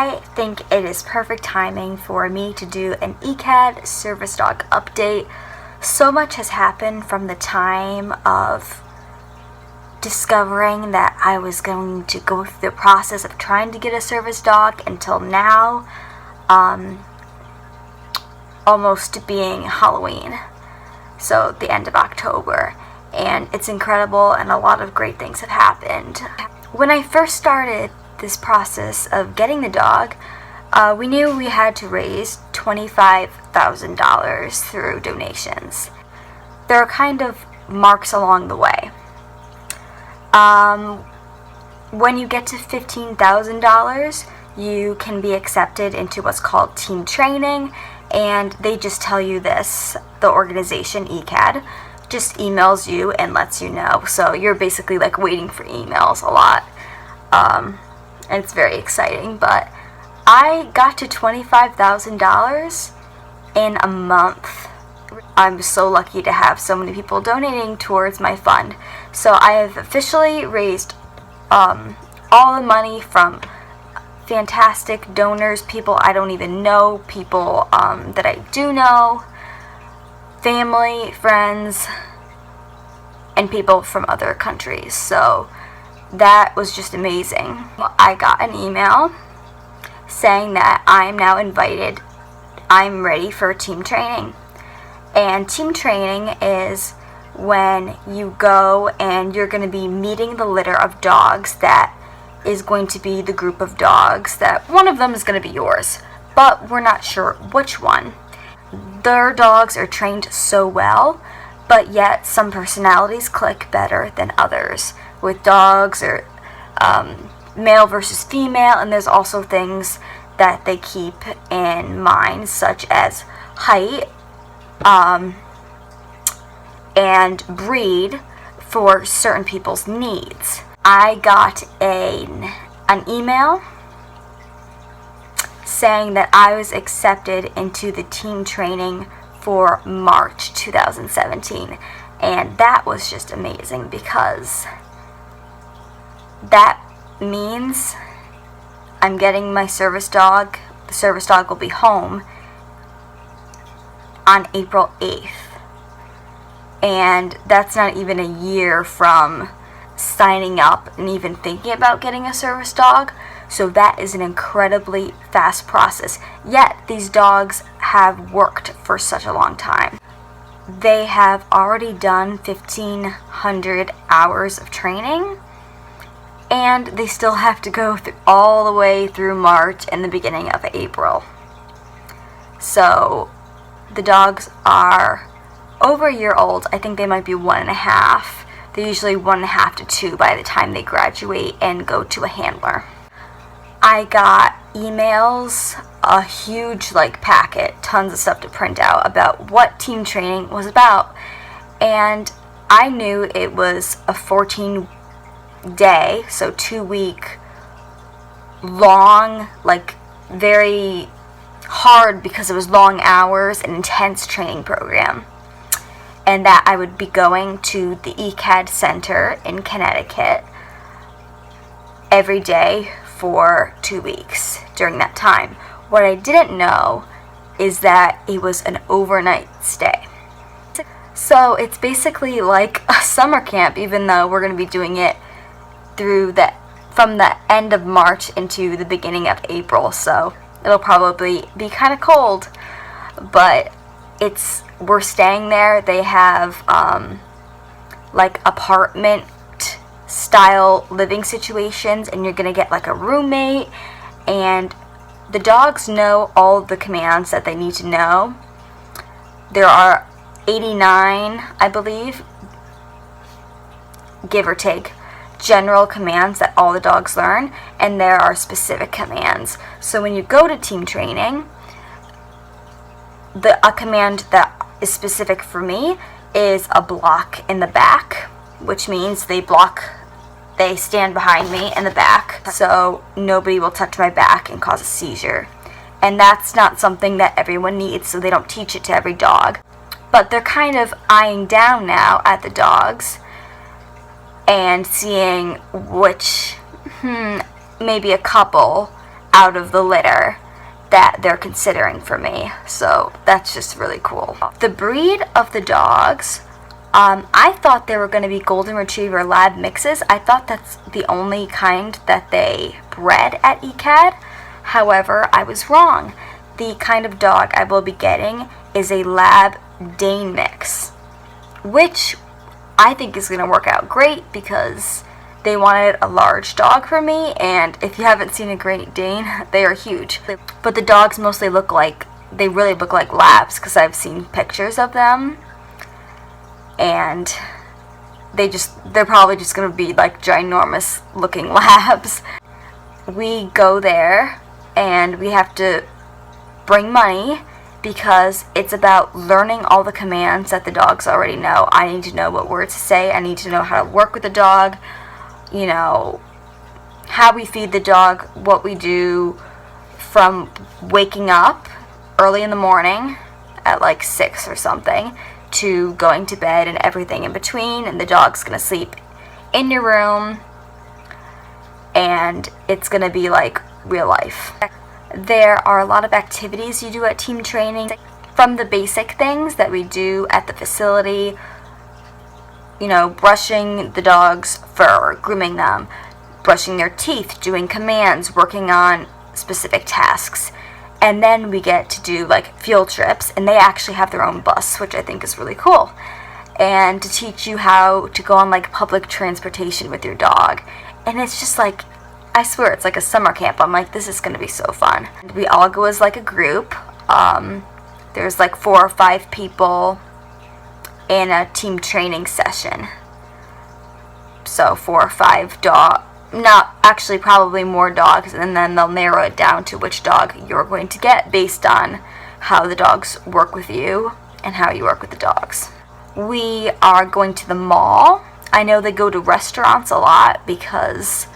I think it is perfect timing for me to do an ECAD service dog update. So much has happened from the time of discovering that I was going to go through the process of trying to get a service dog until now, almost being Halloween, so the end of October, and it's incredible and a lot of great things have happened. When I first started this process of getting the dog, we knew we had to raise $25,000 through donations. There are kind of marks along the way. When you get to $15,000, you can be accepted into what's called team training, and they just tell you this. The organization ECAD just emails you and lets you know, so you're basically like waiting for emails a lot, and it's very exciting. But I got to $25,000 in a month. I'm so lucky to have so many people donating towards my fund. So I have officially raised all the money from fantastic donors, people I don't even know, people that I do know, family, friends, and people from other countries. So that was just amazing. I got an email saying that I'm now invited, I'm ready for team training. And team training is when you go and you're going to be meeting the litter of dogs that is going to be the group of dogs that one of them is going to be yours, but we're not sure which one. Their dogs are trained so well, but yet some personalities click better than others. With dogs, or male versus female, and there's also things that they keep in mind, such as height, and breed for certain people's needs. I got an email saying that I was accepted into the team training for March 2017, and that was just amazing because that means I'm getting my service dog. The service dog will be home on April 8th. And that's not even a year from signing up and even thinking about getting a service dog. So that is an incredibly fast process. Yet these dogs have worked for such a long time. They have already done 1,500 hours of training, and they still have to go all the way through March and the beginning of April. So the dogs are over a year old. I think they might be 1.5. They're usually 1.5 to 2 by the time they graduate and go to a handler. I got emails, a huge packet, tons of stuff to print out about what team training was about. And I knew it was a 14-day, so 2-week long, very hard because it was long hours and intense training program. And that I would be going to the ECAD Center in Connecticut every day for 2 weeks during that time. What I didn't know is that it was an overnight stay. So it's basically like a summer camp, even though we're going to be doing it from the end of March into the beginning of April. So it'll probably be kind of cold, but we're staying there. They have apartment style living situations, and you're gonna get a roommate, and the dogs know all the commands that they need to know. There are 89, I believe, give or take, general commands that all the dogs learn, and there are specific commands. So when you go to team training, a command that is specific for me is a block in the back, which means they stand behind me in the back so nobody will touch my back and cause a seizure. And that's not something that everyone needs, so they don't teach it to every dog. But they're kind of eyeing down now at the dogs and seeing which, maybe a couple out of the litter that they're considering for me. So that's just really cool. The breed of the dogs, I thought they were going to be Golden Retriever Lab mixes. I thought that's the only kind that they bred at ECAD. However, I was wrong. The kind of dog I will be getting is a Lab Dane mix, which I think is going to work out great because they wanted a large dog for me, and if you haven't seen a Great Dane, they are huge. But the dogs mostly they really look like labs because I've seen pictures of them, and they're probably just going to be like ginormous looking labs. We go there and we have to bring money because it's about learning all the commands that the dogs already know. I need to know what words to say. I need to know how to work with the dog, you know, how we feed the dog, what we do from waking up early in the morning at like 6 or something to going to bed and everything in between. And the dog's going to sleep in your room, and it's going to be like real life. There are a lot of activities you do at team training, from the basic things that we do at the facility, you know, brushing the dog's fur, grooming them, brushing their teeth, doing commands, working on specific tasks. And then we get to do like field trips, and they actually have their own bus, which I think is really cool. And to teach you how to go on like public transportation with your dog. And it's just like, I swear it's like a summer camp. I'm like, this is going to be so fun. We all go as like a group. There's like 4 or 5 people in a team training session. So 4 or 5 dogs. Not actually, probably more dogs, and then they'll narrow it down to which dog you're going to get based on how the dogs work with you and how you work with the dogs. We are going to the mall. I know they go to restaurants a lot because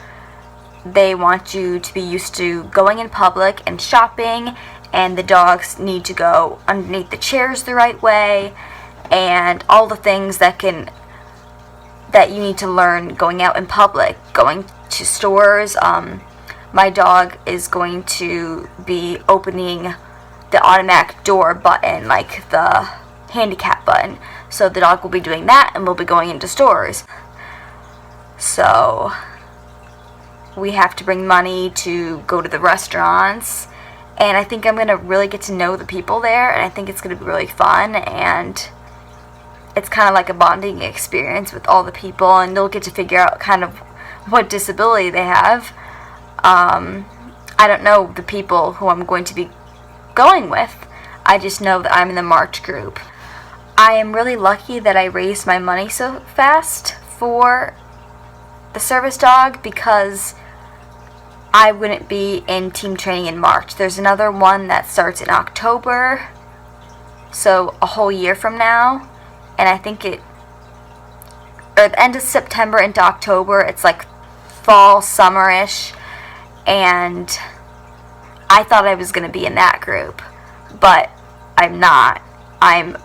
they want you to be used to going in public and shopping, and the dogs need to go underneath the chairs the right way, and all the things that you need to learn going out in public, going to stores. My dog is going to be opening the automatic door button, like the handicap button. So the dog will be doing that, and we'll be going into stores. So we have to bring money to go to the restaurants, and I think I'm going to really get to know the people there, and I think it's going to be really fun, and it's kind of like a bonding experience with all the people, and you'll get to figure out kind of what disability they have. I don't know the people who I'm going to be going with. I just know that I'm in the March group. I am really lucky that I raised my money so fast for the service dog because I wouldn't be in team training in March. There's another one that starts in October, so a whole year from now. And I think or the end of September into October, it's like fall, summer-ish, and I thought I was going to be in that group, but I'm not. I'm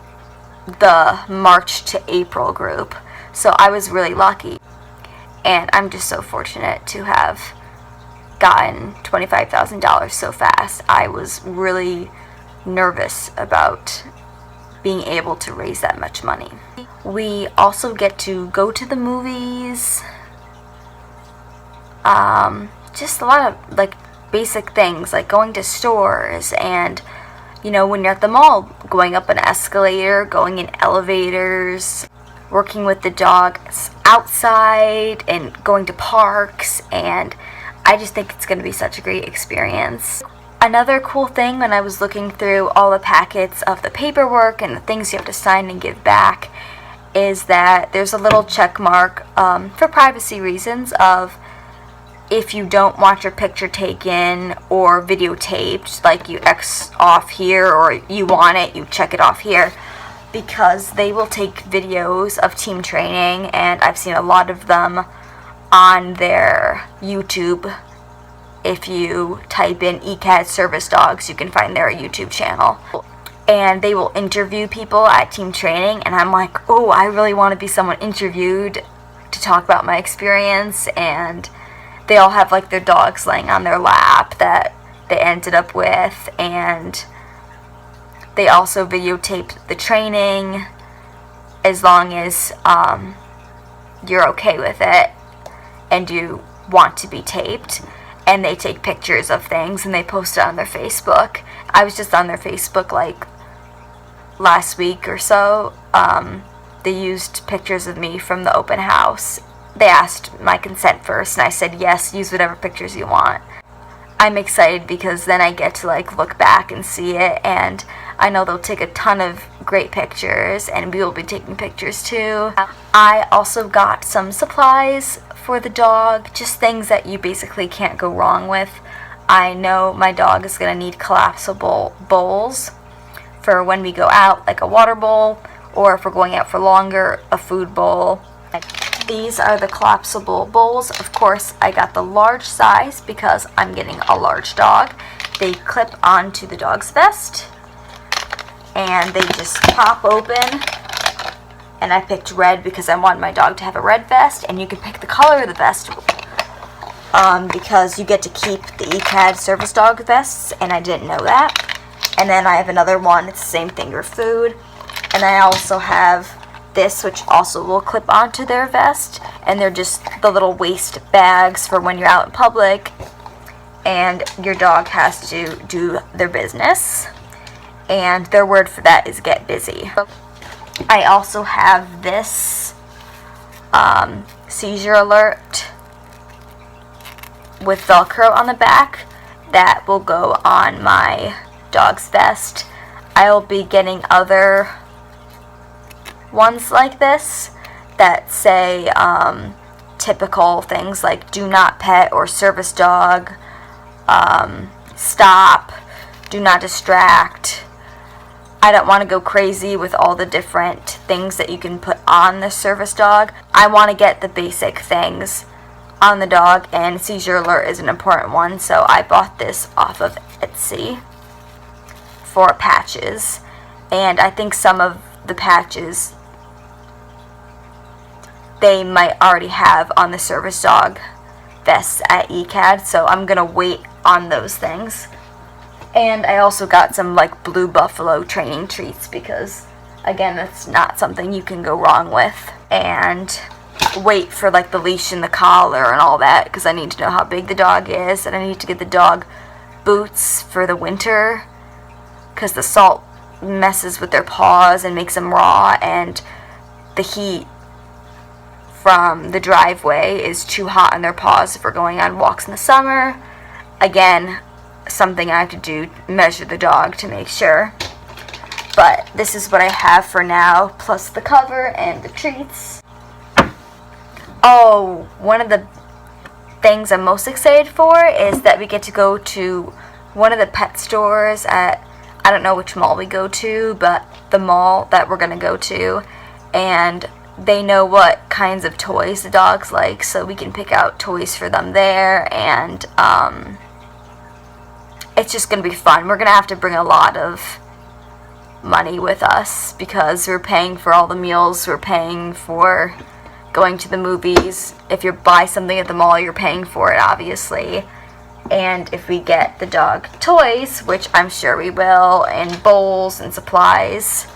the March to April group, so I was really lucky, and I'm just so fortunate to have gotten $25,000 so fast. I was really nervous about being able to raise that much money. We also get to go to the movies, just a lot of like basic things like going to stores, and you know, when you're at the mall, going up an escalator, going in elevators, working with the dogs outside, and going to parks, and I just think it's going to be such a great experience. Another cool thing when I was looking through all the packets of the paperwork and the things you have to sign and give back is that there's a little check mark for privacy reasons of if you don't want your picture taken or videotaped, like you X off here, or you want it, you check it off here, because they will take videos of team training, and I've seen a lot of them on their YouTube. If you type in ECAD service dogs, you can find their YouTube channel. And they will interview people at team training, and I'm like, oh, I really want to be someone interviewed to talk about my experience. And they all have like their dogs laying on their lap that they ended up with, and they also videotaped the training as long as you're okay with it and you want to be taped. And they take pictures of things and they post it on their Facebook. I was just on their Facebook like last week or so. They used pictures of me from the open house. They asked my consent first, and I said yes, use whatever pictures you want. I'm excited because then I get to like look back and see it, and I know they'll take a ton of great pictures, and we will be taking pictures too. I also got some supplies for the dog, just things that you basically can't go wrong with. I know my dog is going to need collapsible bowls for when we go out, like a water bowl, or if we're going out for longer, a food bowl. These are the collapsible bowls. Of course, I got the large size because I'm getting a large dog. They clip onto the dog's vest, and they just pop open. And I picked red because I wanted my dog to have a red vest, and you can pick the color of the vest because you get to keep the ECAD service dog vests, and I didn't know that. And then I have another one, it's the same thing for food. And I also have this, which also will clip onto their vest, and they're just the little waist bags for when you're out in public and your dog has to do their business. And their word for that is get busy. I also have this seizure alert with Velcro on the back that will go on my dog's vest. I will be getting other ones like this that say typical things like do not pet or service dog, stop, do not distract. I don't want to go crazy with all the different things that you can put on the service dog. I want to get the basic things on the dog, and seizure alert is an important one, so I bought this off of Etsy for patches. And I think some of the patches they might already have on the service dog vests at ECAD, so I'm gonna wait on those things. And I also got some like blue buffalo training treats because again, that's not something you can go wrong with. And wait for like the leash and the collar and all that because I need to know how big the dog is, and I need to get the dog boots for the winter because the salt messes with their paws and makes them raw, and the heat from the driveway is too hot on their paws if we're going on walks in the summer. Again, something I have to do, measure the dog to make sure. But this is what I have for now, plus the cover and the treats. Oh, one of the things I'm most excited for is that we get to go to one of the pet stores at, I don't know which mall we go to, but the mall that we're going to go to, and they know what kinds of toys the dogs like, so we can pick out toys for them there, and it's just going to be fun. We're going to have to bring a lot of money with us because we're paying for all the meals, we're paying for going to the movies. If you buy something at the mall, you're paying for it, obviously. And if we get the dog toys, which I'm sure we will, and bowls and supplies,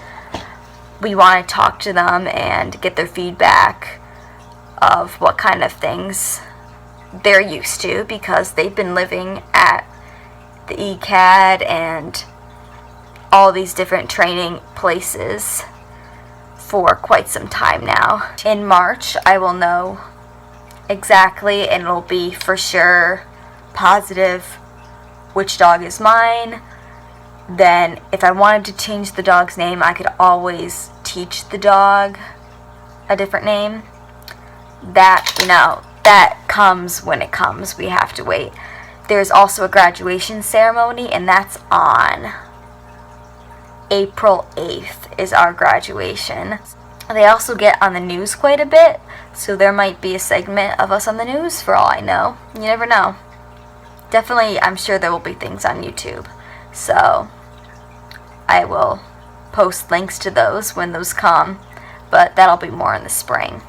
we want to talk to them and get their feedback of what kind of things they're used to because they've been living at the ECAD and all these different training places for quite some time now. In March, I will know exactly, and it'll be for sure positive which dog is mine. Then if I wanted to change the dog's name, I could always teach the dog a different name. That, you know, that comes when it comes. We have to wait. There's also a graduation ceremony, and that's on April 8th is our graduation. They also get on the news quite a bit, so there might be a segment of us on the news for all I know. You never know. Definitely, I'm sure there will be things on YouTube. So I will post links to those when those come, but that'll be more in the spring.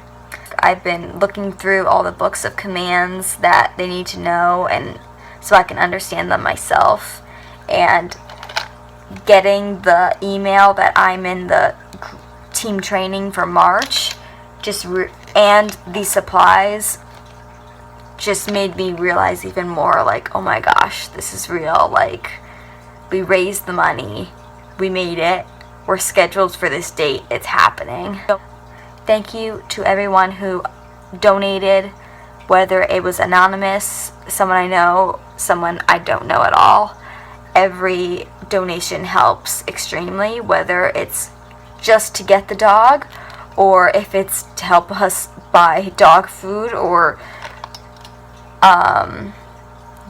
I've been looking through all the books of commands that they need to know, and so I can understand them myself. And getting the email that I'm in the team training for March and the supplies just made me realize even more, like, oh my gosh, this is real. Like, we raised the money, we made it, we're scheduled for this date, it's happening. So, thank you to everyone who donated, whether it was anonymous, someone I know, someone I don't know at all. Every donation helps extremely, whether it's just to get the dog, or if it's to help us buy dog food, or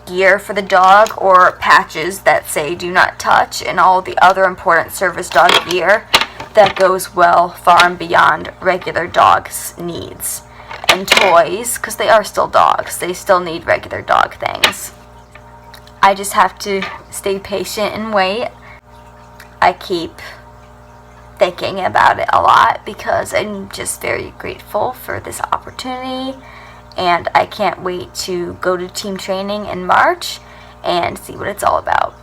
gear for the dog, or patches that say do not touch, and all the other important service dog gear that goes well far and beyond regular dogs' needs. And toys, because they are still dogs, they still need regular dog things. I just have to stay patient and wait. I keep thinking about it a lot because I'm just very grateful for this opportunity, and I can't wait to go to team training in March and see what it's all about.